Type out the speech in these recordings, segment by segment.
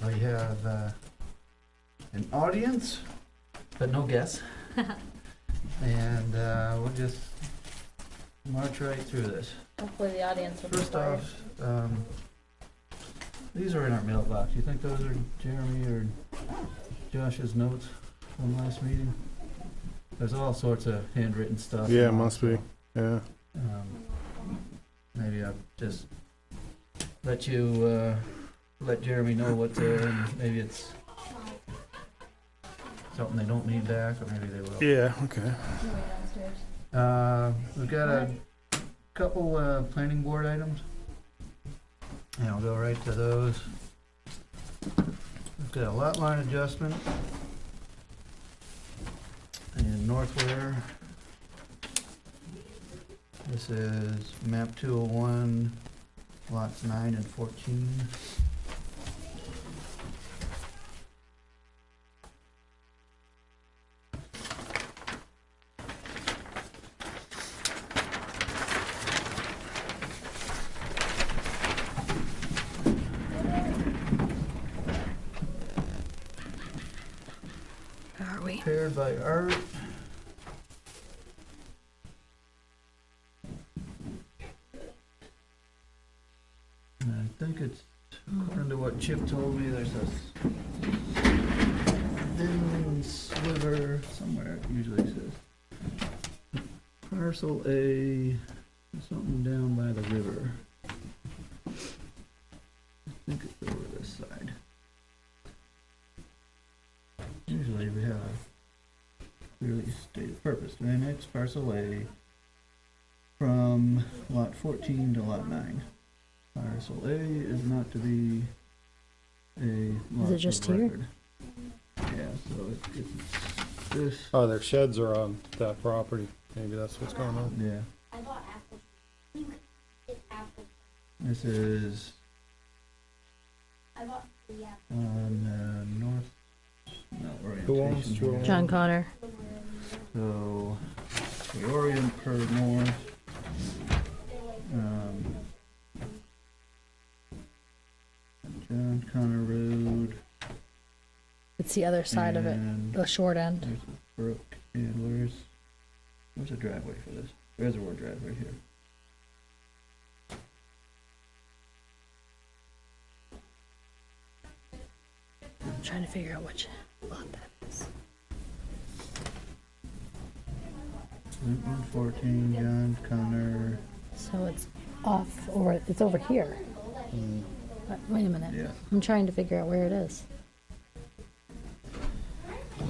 We have an audience, but no guests. And we'll just march right through this. Hopefully the audience will be First quiet. off, these are in our mailbox. You think those are Jeremy or Josh's notes from last meeting? There's all sorts of handwritten stuff. Yeah, must be. Yeah. Maybe I'll just let you let Jeremy know what's there, and maybe it's something they don't need back, or maybe they will. Yeah, okay. We've got a couple planning board items, and I'll go right to those. We've got a lot line adjustment in North Weare. This is map 201, lots 9 and 14. Are we? Prepared by Art. And I think it's, according to what Chip told me, there's a thin sliver somewhere, it usually says. Parcel A, something down by the river. I think it's over this side. Usually we have a clearly stated purpose to annex parcel A from lot 14 to lot 9. Parcel A is not to be a lot it just of here? record. Yeah, so it's this. Oh, their sheds are on that property. Maybe that's what's going on. Yeah, I bought apple. It's apple. this is I bought the apple. on north, Who owns orientation Jewel? here. John Connor. So we orient per north. John Connor Road. It's the other side of it, and the short end. There's a brook, and where's a driveway for this? Reservoir driveway here. I'm trying to figure out which lot that is. Route 114, John Connor. So it's off, or it's over here. Wait a minute. Yeah. I'm trying to figure out where it is.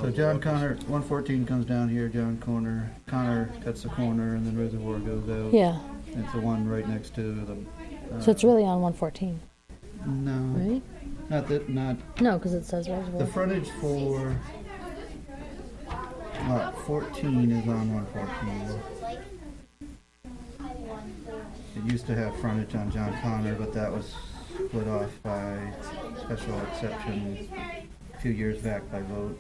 So John Connor, 114 comes down here, Connor cuts the corner, and then Reservoir goes out. Yeah. It's the one right next to the. So it's really on 114, No, right? not No, because it says the reservoir. frontage for lot 14 is on 114. It used to have frontage on John Connor, but that was split off by special exception a few years back by vote.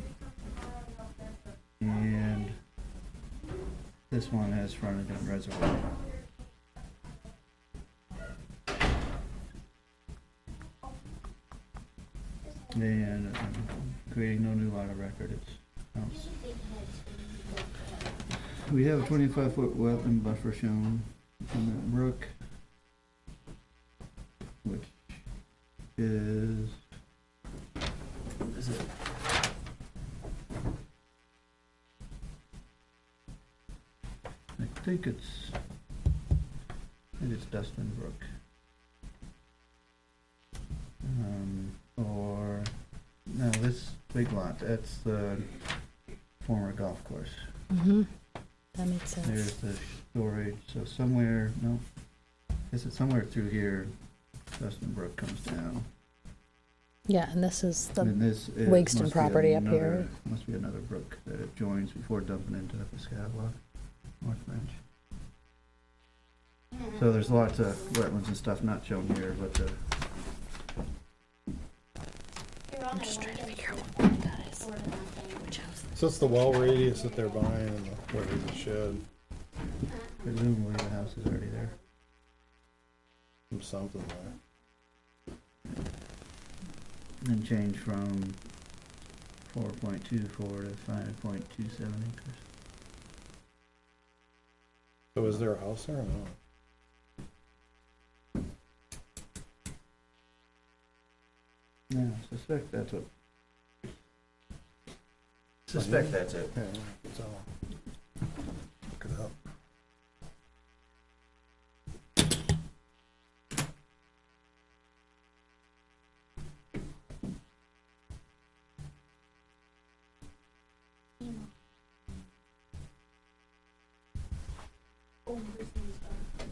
And this one has frontage on Reservoir. And creating no new lot of record, it's house. We have a 25-foot wetland buffer shown from that brook, which is, what is it? I think it's Dustin Brook. Or, no, this big lot, that's the former golf course. Mm-hmm. That makes sense. There's the storage, so somewhere, no, this is somewhere through here, Dustin Brook comes down. Yeah, and this is the And this is- Wigston must be property up another- here. Must be another brook that it joins before dumping into the Piscataway, North Branch. So there's lots of wetlands and stuff not shown here, but the, I'm just trying to figure out what that is. Which house? So it's the well radius that they're buying and where there's a shed. presumably the house is already there. Something there. And change from 4.24 to 5.27 acres. So is there a house there or not? Yeah, suspect that's what. Suspect that's it. Yeah, it's all. Look it up. Over some stuff.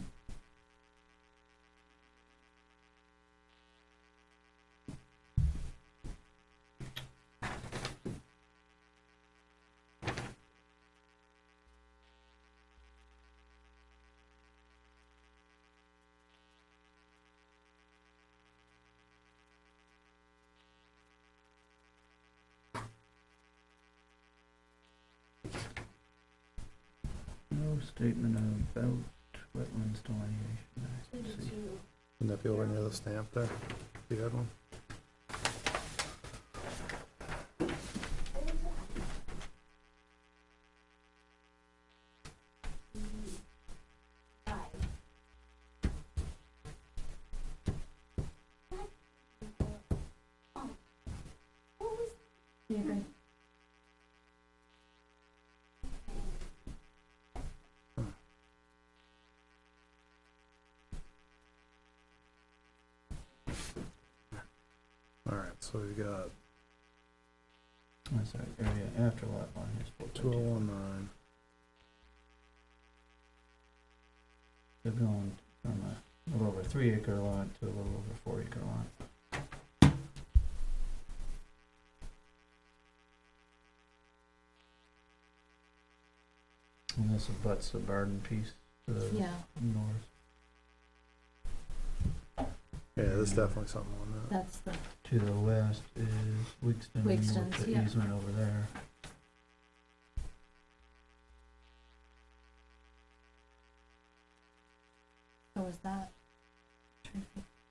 No statement about wetlands delineation. I Two to see. two. Wouldn't that be over near the stamp there? You had one? Five. Oh. What was? You're good. Alright, so we've got That's our area after lot line is 4.2. 2019. They're going from a little over 3 acre lot to a little over 4 acre lot. And this abuts the Barden piece to the Yeah, north. Yeah, there's definitely something on that. that's the, To the west is Wigston Wigston's, with the yeah. easement over there. so is that,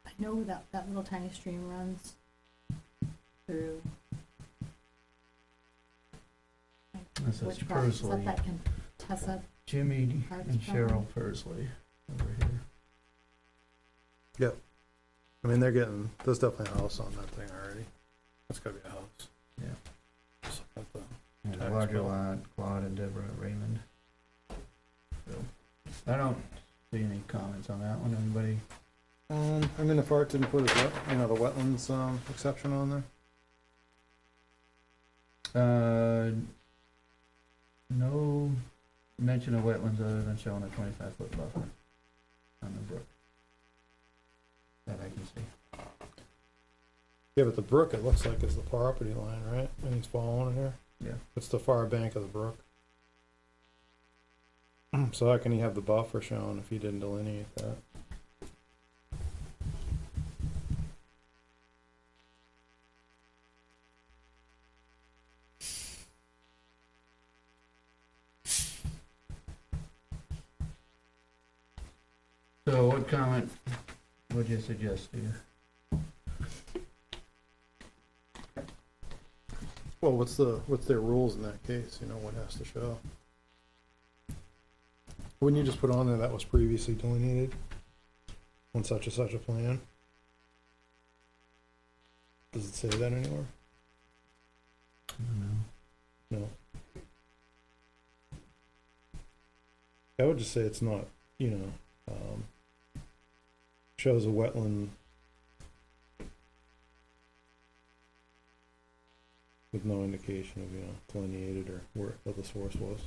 I know that that little tiny stream runs through. This is Which part, is Pursley. that Contessa? Jimmy Park's and Cheryl property? Pursley over here. I mean, they're getting, there's definitely a house on that thing already. That's gotta be a house. Yeah. Just look at the- And the Tax larger bill. lot, Claude and Deborah Raymond. So, I don't see any comments on that one, anybody? I mean, if Art didn't put his, the wetlands, exception on there? No mention of wetlands other than showing a 25-foot buffer on the brook. That I can see. Yeah, but the brook, it looks like is the property line, right? And he's following it here? Yeah. It's the far bank of the brook. So how can he have the buffer shown if he didn't delineate that? So what comment would you suggest, Steve? Well, what's their rules in that case, what has to show? Wouldn't you just put on there that was previously delineated on such and such a plan? Does it say that anywhere? I don't know. No. I would just say it's not, shows a wetland with no indication of, delineated or what the source was.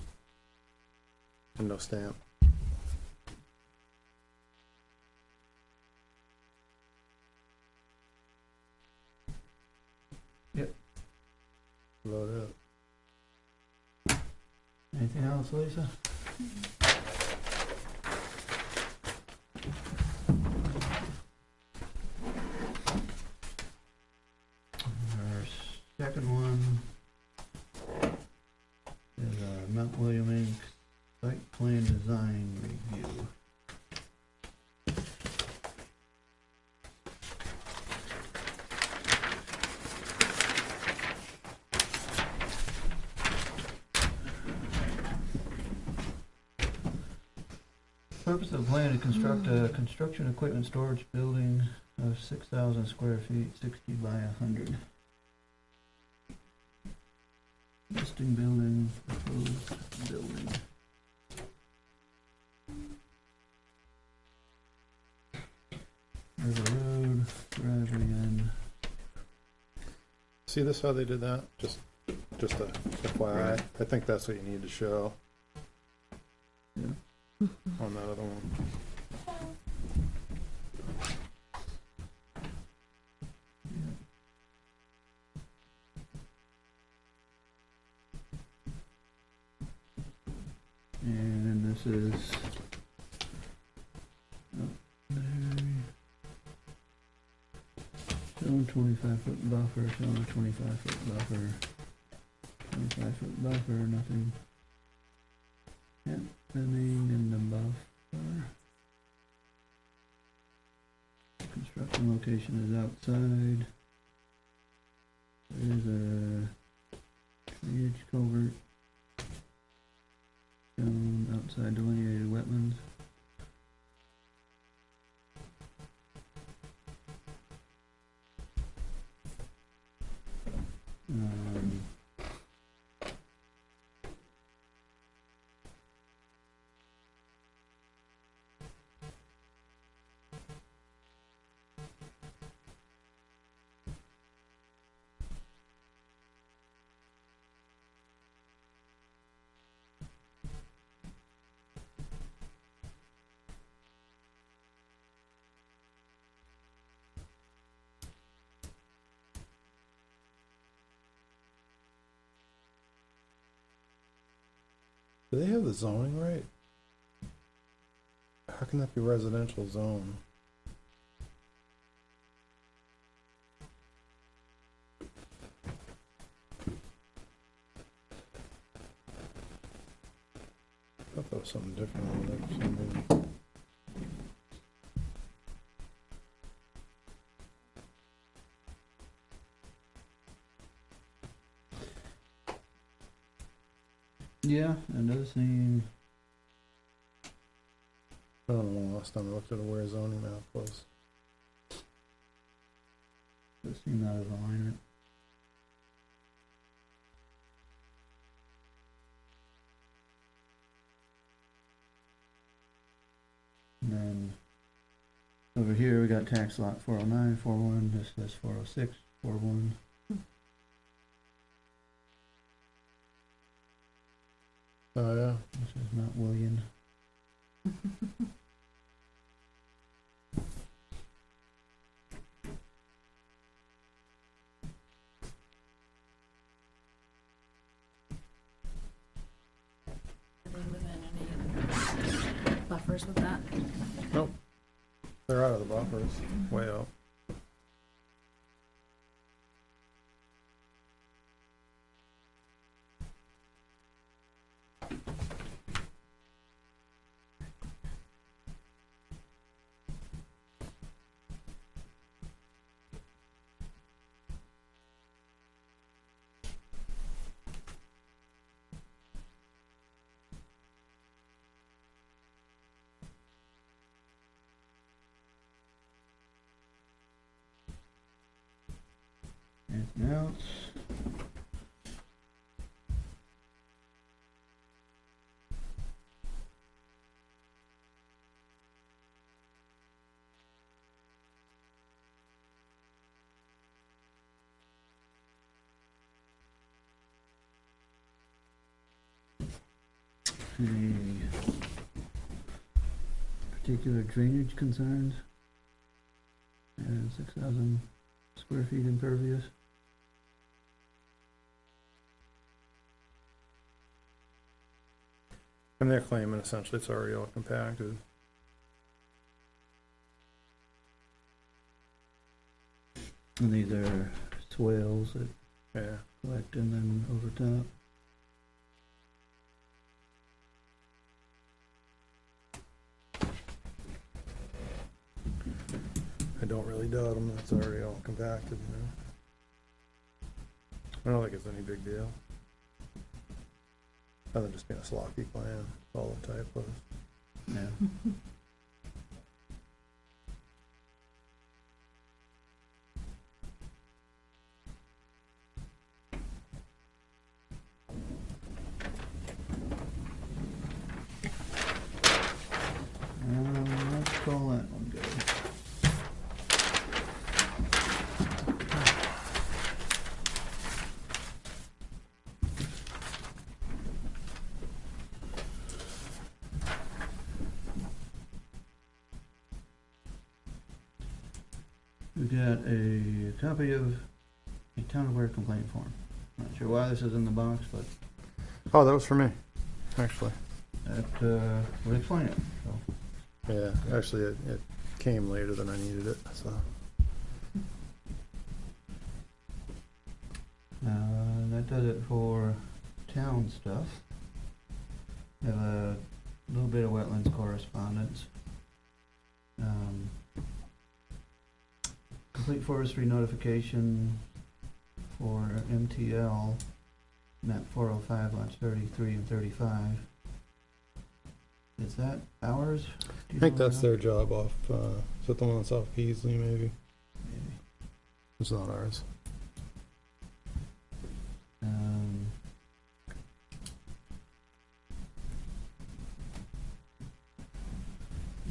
And no stamp. Yep. About it. Anything else, Lisa? Our second one is Mount William Inc. Site Plan Design Review. Purpose of the plan to construct a construction equipment storage building of 6,000 square feet, 60 by 100. Existing building, proposed building. River Road, driveway in. See this, how they did that? Just a FYI. I think that's what you need to show. Yeah. On that other one. And this is up there. Showing 25-foot buffer, showing a 25-foot buffer. 25-foot buffer, nothing happening in the buffer. Construction location is outside. There's a drainage culvert shown outside delineated wetlands. Do they have the zoning right? How can that be residential zone? I thought that was something different than that for some reason. Yeah, it does seem. I don't know, last time I looked at a Weare zoning map was. Does seem out of alignment. And then over here we got tax lot 409, 41. This says 406, 41. Oh, yeah. This is not William. Are they within any buffers with that? Nope. They're out of the buffers, way out. Anything else? Any particular drainage concerns? And 6,000 square feet impervious. And they're claiming essentially it's already all compacted. And these are swales that Yeah. collect and then over top. I don't really doubt them, it's already all compacted, you know. I don't think it's any big deal. Other than just being a sloppy plan, all the type was. Yeah. Let's call that one good. We got a copy of a town of Weare complaint form. Not sure why this is in the box, but Oh, that was for me, actually. that would explain it, so. Yeah, actually, it came later than I needed it, so. That does it for town stuff. We have a little bit of wetlands correspondence. Complete forestry notification for MTL, map 405, lots 33 and 35. Is that ours? Do I you think know that's now? their job off, is that the one that's off Peasley, maybe? Maybe. It's not ours.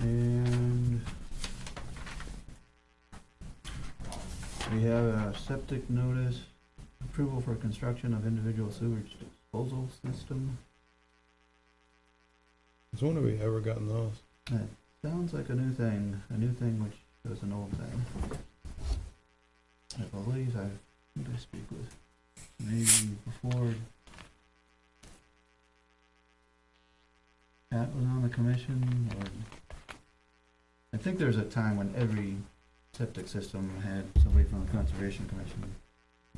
And we have a septic notice, approval for construction of individual sewage disposal system. I was wondering if we ever gotten those. That sounds like a new thing which was an old thing. I believe who did I speak with? Maybe before Pat was on the commission, or I think there's a time when every septic system had somebody from the Conservation Commission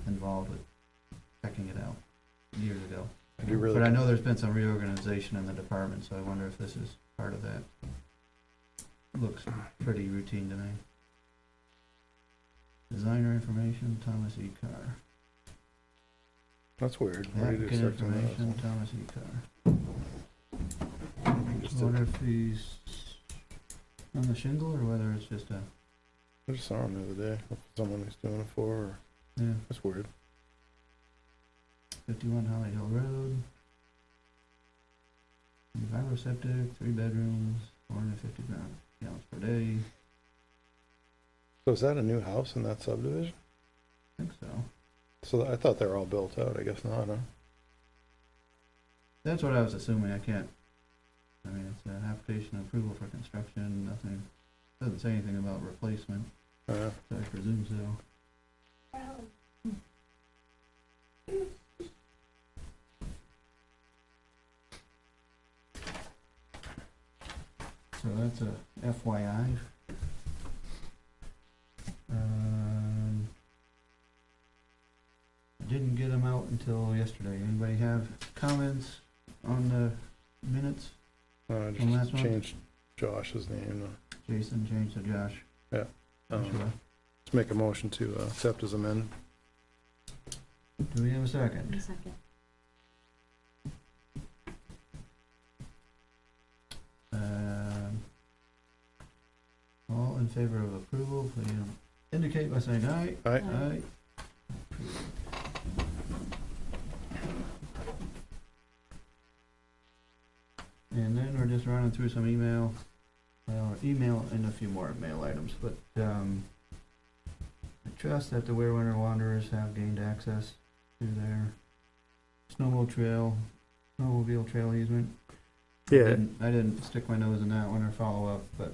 involved with checking it out years ago. I do really. But I know there's been some reorganization in the department, so I wonder if this is part of that. Looks pretty routine to me. Designer information, Thomas E. Carr. That's weird. Where did you Applicant start doing information, that? Thomas E. Carr. Just I wonder if he's on the shingle or whether it's just a, I just saw him the other day. If someone he's doing it for, or yeah, that's weird. 51 Holly Hill Road. Enviro septic, 3 bedrooms, 450 gallons per day. So is that a new house in that subdivision? I think so. So I thought they were all built out. I guess not, huh? That's what I was assuming. I mean, it's an application approval for construction, nothing, doesn't say anything about replacement, so I presume so. So that's a FYI. I didn't get them out until yesterday. Anybody have comments on the minutes? I From last just month? changed Josh's name. Jason changed to Josh. Sure. Let's make a motion to accept as amended. Do we have a second? A second. All in favor of approval, please indicate by saying aye. Aye. Aye. And then we're just running through some email and a few more mail items, but, I trust that the Weare Winter Wanderers have gained access to their snowmobile trail easement. Yeah. I didn't stick my nose in that one or follow up, but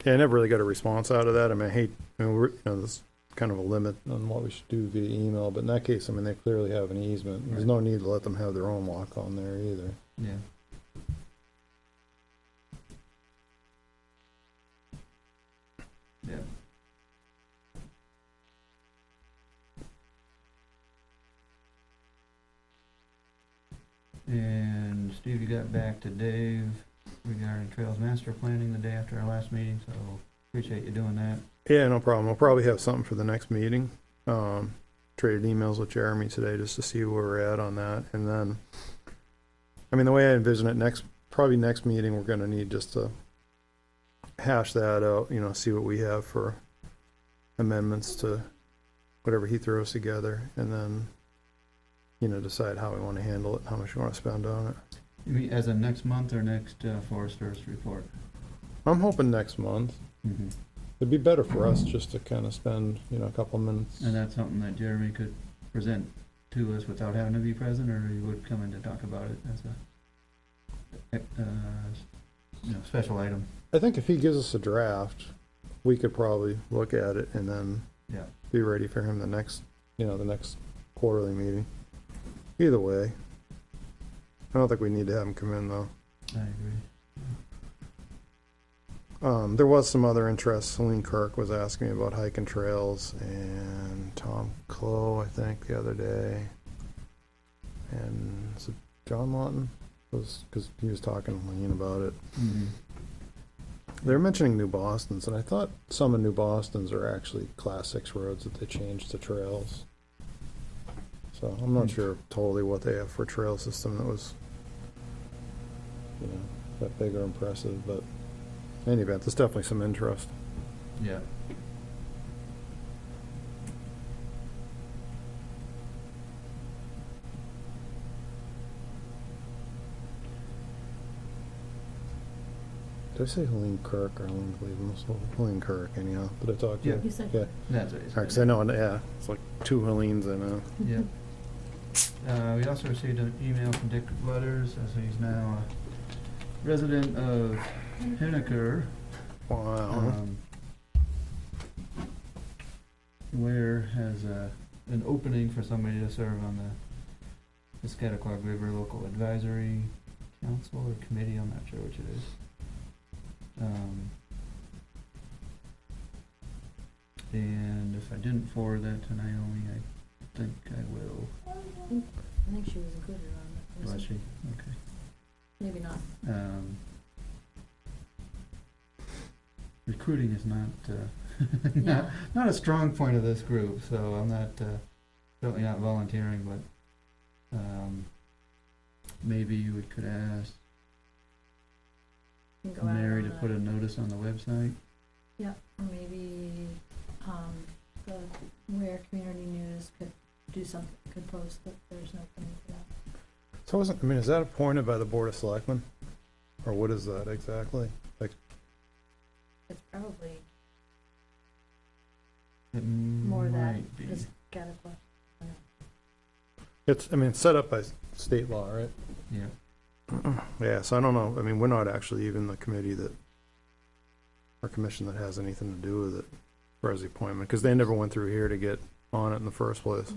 Yeah, I never really got a response out of that. I mean, we're, there's kind of a limit on what we should do via email, but in that case, I mean, they clearly have an easement. There's no need to let them have their own lock on there either. yeah. Yeah. And Steve, you got back to Dave regarding Trails Master Planning the day after our last meeting, so appreciate you doing that. Yeah, no problem. I'll probably have something for the next meeting. Traded emails with Jeremy today just to see where we're at on that. And then, I mean, the way I envision it, next probably next meeting, we're gonna need just to hash that out, you know, see what we have for amendments to whatever he throws together, and then, you know, decide how we wanna handle it, how much we wanna spend on it. You mean as of next month or next forester's report? I'm hoping next month. Mm-hmm. It'd be better for us just to kind of spend, you know, a couple minutes. And that's something that Jeremy could present to us without having to be present, or he would come in to talk about it as a, special item? I think if he gives us a draft, we could probably look at it and then Yeah. be ready for him the next quarterly meeting. Either way. I don't think we need to have him come in, though. I agree. There was some other interest. Celine Kirk was asking me about hiking trails, and Tom Clow, I think, the other day. And is it John Lawton? Because he was talking to Lean about it. Mm-hmm. They were mentioning New Boston's, and I thought some of New Boston's are actually Class 6 roads that they changed to trails. So I'm not sure totally what they have for a trail system that was, you know, that big or impressive, but in any event, there's definitely some interest. Yeah. Did I say Helene Kirk or Helene Cleveland? Helene Kirk, anyhow. Did I talk to Yeah. you? You said, Yeah. That's what he said. Because I know, yeah, it's like 2 Helenes in a. Yeah. We also received an email from Dick Butters, as he's now a resident of Henniker. Wow. Weare has an opening for somebody to serve on the Piscataqua River Local Advisory Council or Committee, I'm not sure which it is. And if I didn't forward that to Naomi, I think I will. I think she was included on it. Was she? Okay. Maybe not. Recruiting is not not a strong point of this group, so I'm not certainly not volunteering, but maybe we could ask You can go out Mary on to put a notice on the website. Yeah, or maybe, the Weare Community News could do something, could post that there's no opening for that. So is that appointed by the Board of Selectmen? Or what is that exactly? It's probably It more that might be. Piscataqua. It's set up by state law, right? Yeah. Yeah, so I don't know. I mean, we're not actually even the committee or commission that has anything to do with it as far as the appointment, because they never went through here to get on it in the first place.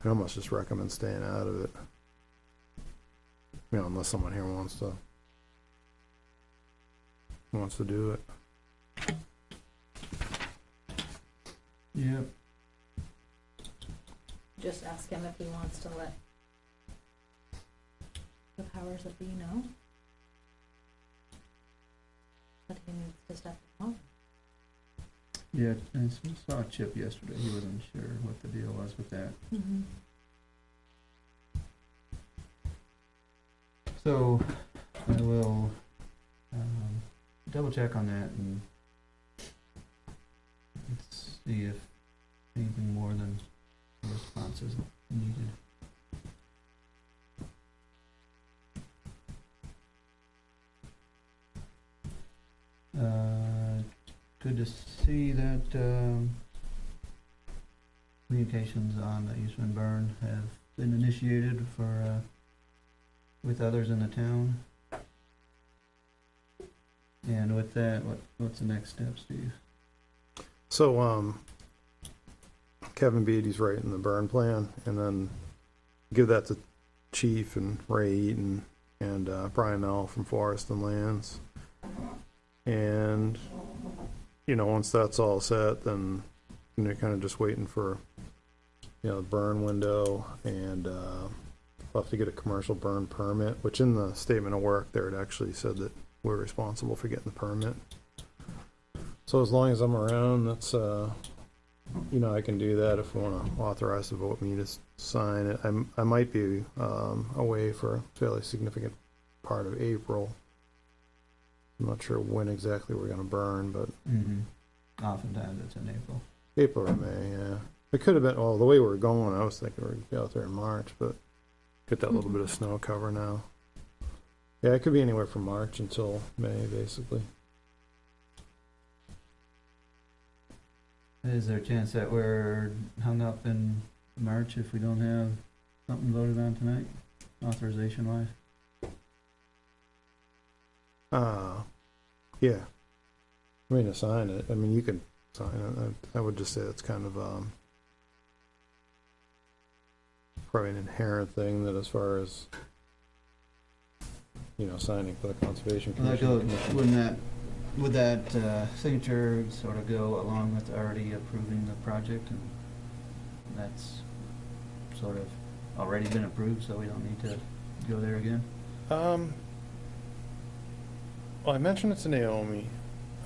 I almost just recommend staying out of it. You know, unless someone here wants to do it. Yep. Just ask him if he wants to let the powers that be know that he needs to step up. Yeah, I saw Chip yesterday. He wasn't sure what the deal was with that. Mm-hmm. So I will double check on that and let's see if anything more than a response is needed. Good to see that communications on the Eastman burn have been initiated for with others in the town. And with that, what's the next step, Steve? So, Kevin Beatty's writing the burn plan, and then give that to Chief and Ray Eaton and Brian Mell from Forest and Lands. And, you know, once that's all set, then, you know, kind of just waiting for, you know, the burn window, and we'll have to get a commercial burn permit, which in the statement of work there, it actually said that we're responsible for getting the permit. So as long as I'm around, that's you know, I can do that if we wanna authorize the vote me to sign it. I might be, away for a fairly significant part of April. I'm not sure when exactly we're gonna burn, but Oftentimes it's in April. April or May, yeah. It could have been, well, the way we're going, I was thinking we'd be out there in March, but get that little bit of snow cover now. Yeah, it could be anywhere from March until May, basically. Is there a chance that we're hung up in March if we don't have something voted on tonight, authorization wise? Yeah. I mean, to sign it, I mean, you can sign it. I would just say it's kind of, probably an inherent thing that as far as, you know, signing for the Conservation Commission. Would that signature sort of go along with already approving the project? And that's sort of already been approved, so we don't need to go there again? Well, I mentioned it to Naomi.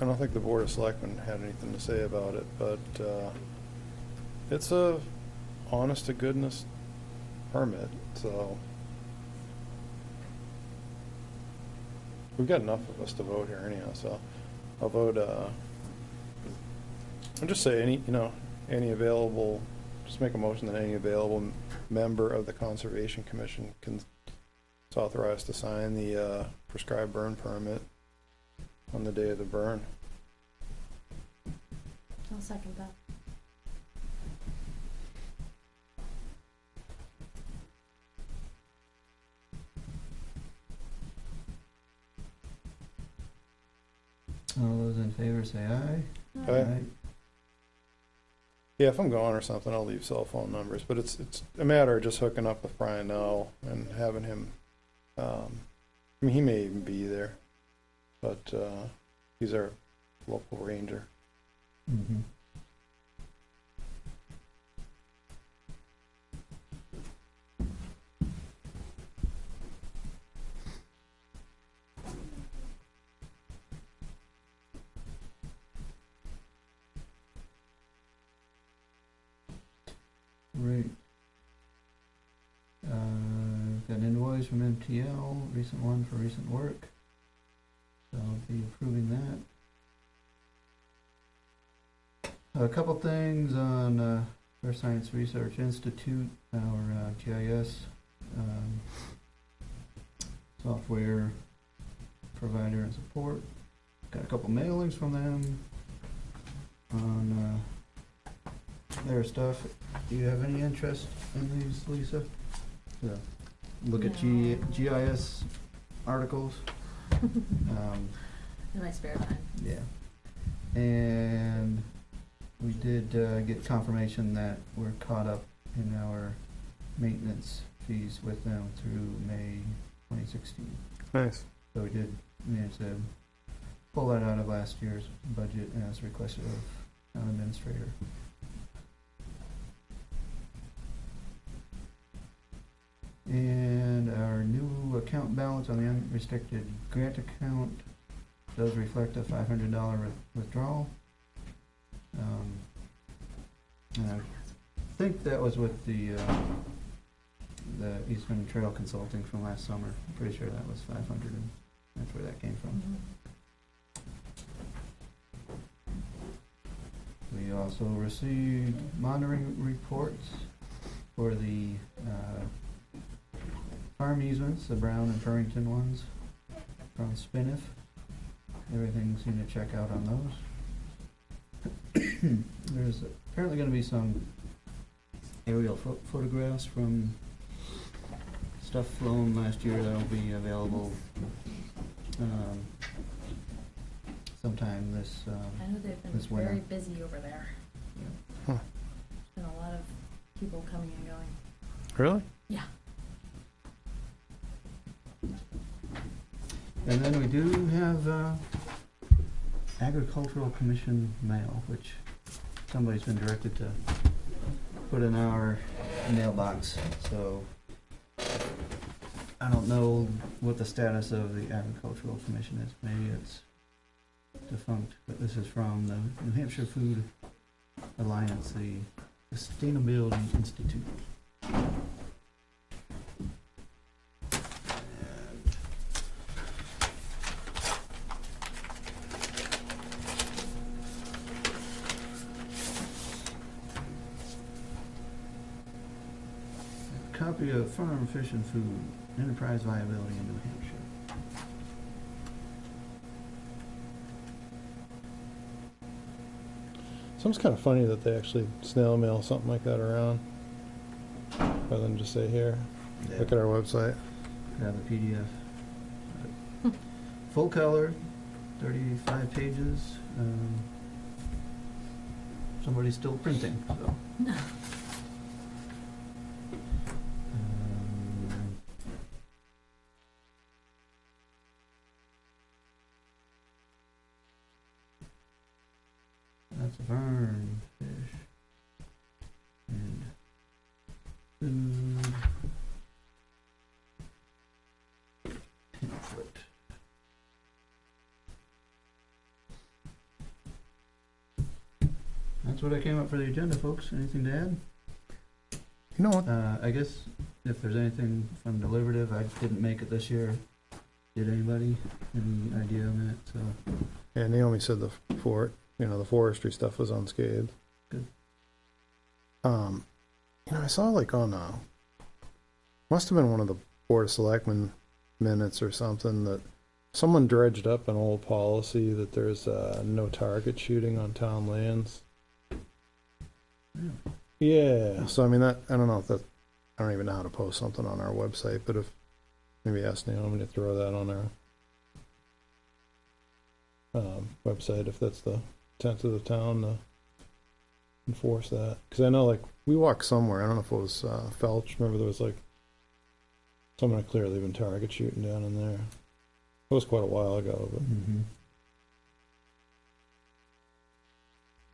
I don't think the Board of Selectmen had anything to say about it, but it's a honest to goodness permit, so we've got enough of us to vote here anyhow, so I'll vote, I'll just say any available, just make a motion that any available member of the Conservation Commission is authorized to sign the prescribed burn permit on the day of the burn. I'll second that. All those in favor say aye. Aye. Yeah, if I'm gone or something, I'll leave cell phone numbers, but it's a matter of just hooking up with Brian now and having him, I mean, he may even be there, but he's our local ranger. Mm-hmm. Great. Got an invoice from MTL, recent one for recent work. So I'll be approving that. A couple things on Earth Science Research Institute, our GIS software provider and support. Got a couple mailings from them on their stuff. Do you have any interest in these, Lisa? Yeah. Look at No. GIS articles. In my spare time. Yeah. And we did get confirmation that we're caught up in our maintenance fees with them through May 2016. Nice. So we did manage to pull that out of last year's budget as requested of town administrator. And our new account balance on the unrestricted grant account does reflect a $500 withdrawal. And I think that was with the Eastman Trail Consulting from last summer. I'm pretty sure that was 500, and that's where that came from. We also received monitoring reports for the farm easements, the Brown and Purrington ones from Spiniff. Everything seemed to check out on those. There's apparently going to be some aerial photographs from stuff flown last year that'll be available sometime this I know they've been this winter. very busy over there. Huh. There's been a lot of people coming and going. Really? Yeah. And then we do have Agricultural Commission mail, which somebody's been directed to put in our mailbox. So I don't know what the status of the Agricultural Commission is. Maybe it's defunct, but this is from the New Hampshire Food Alliance, the Sustainability Institute. Copy of Farm, Fish and Food, Enterprise Viability in New Hampshire. Sounds kind of funny that they actually snail mail something like that around, rather than just say, here, look at our website. Have a PDF. Full color, 35 pages. Somebody's still printing, so. That's a farm, fish, and food. Pamphlet. That's what I came up for the agenda, folks. Anything to add? You know what? I guess if there's anything from deliberative, I didn't make it this year. Did anybody? Any idea on that? So. Yeah, Naomi said the forestry stuff was unscathed. Good. I saw like on must have been one of the Board of Selectmen minutes or something that someone dredged up an old policy that there's no target shooting on town lands. Really? Yeah, so I mean that, I don't know if that, I don't even know how to post something on our website, but if, maybe ask Naomi to throw that on our website if that's the intent of the town to enforce that. Because I know, like, we walked somewhere, I don't know if it was Felch, remember there was like someone had clearly been target shooting down in there. It was quite a while ago, but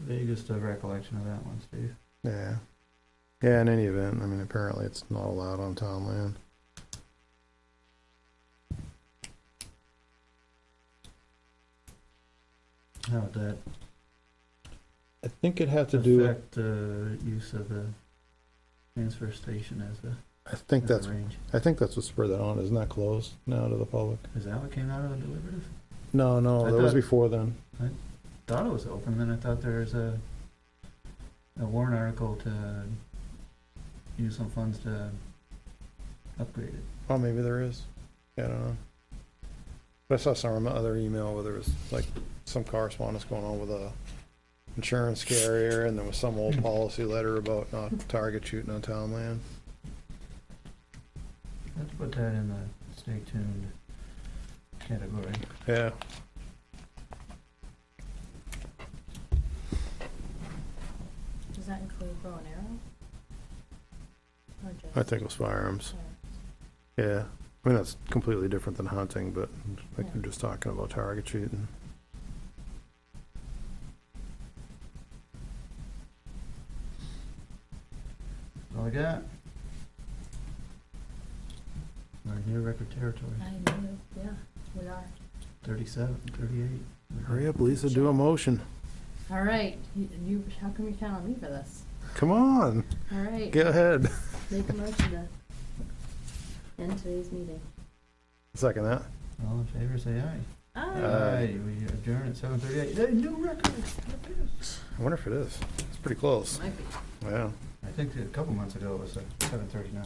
Vaguest of recollection of that one, Steve. yeah. Yeah, in any event, I mean, apparently it's not allowed on town land. How would that I think it had to do, affect use of the transfer station as the I think as the that's, range? I think that's what spurred that on. Isn't that closed now to the public? Is that what came out of the deliberative? No, I that was thought- before then. Thought it was open, then I thought there was a warrant article to use some funds to upgrade it. Oh, maybe there is. Yeah, I don't know. But I saw some other email where there was like some correspondence going on with a insurance carrier, and there was some old policy letter about not target shooting on town land. Let's put that in the stay tuned category. Yeah. Does that include bow and arrow? Or just? I think it was firearms. Yeah. Yeah. I mean, that's completely different than hunting, but I think Yeah. we're just talking about target shooting. That's all I got. We're in near record territory. I knew, yeah, we are. 37, 38. Hurry up, Lisa, do a motion. All right, you, how come you count on me for this? Come on, All right, go ahead. make a motion to end today's meeting. Second that. All in favor, say aye. Aye. We adjourn at 7:38. Hey, new record. I wonder if it is. It's pretty close. Might be. Yeah. I think a couple months ago it was 7:39,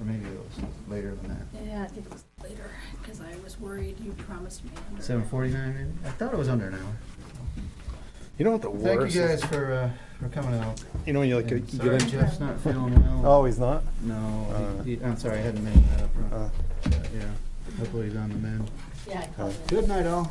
or maybe it was later than that. Yeah, I think it was later, because I was worried you promised me under. 7:49 maybe? I thought it was under an hour. You know what the Thank worst you is? guys for coming out. You know when you like And you sorry get in. Jeff's not feeling well. Oh, he's not? No, I'm sorry, I hadn't made that up front. Uh, Yeah, hopefully he's on the mend. Yeah, I called him. Good night, all.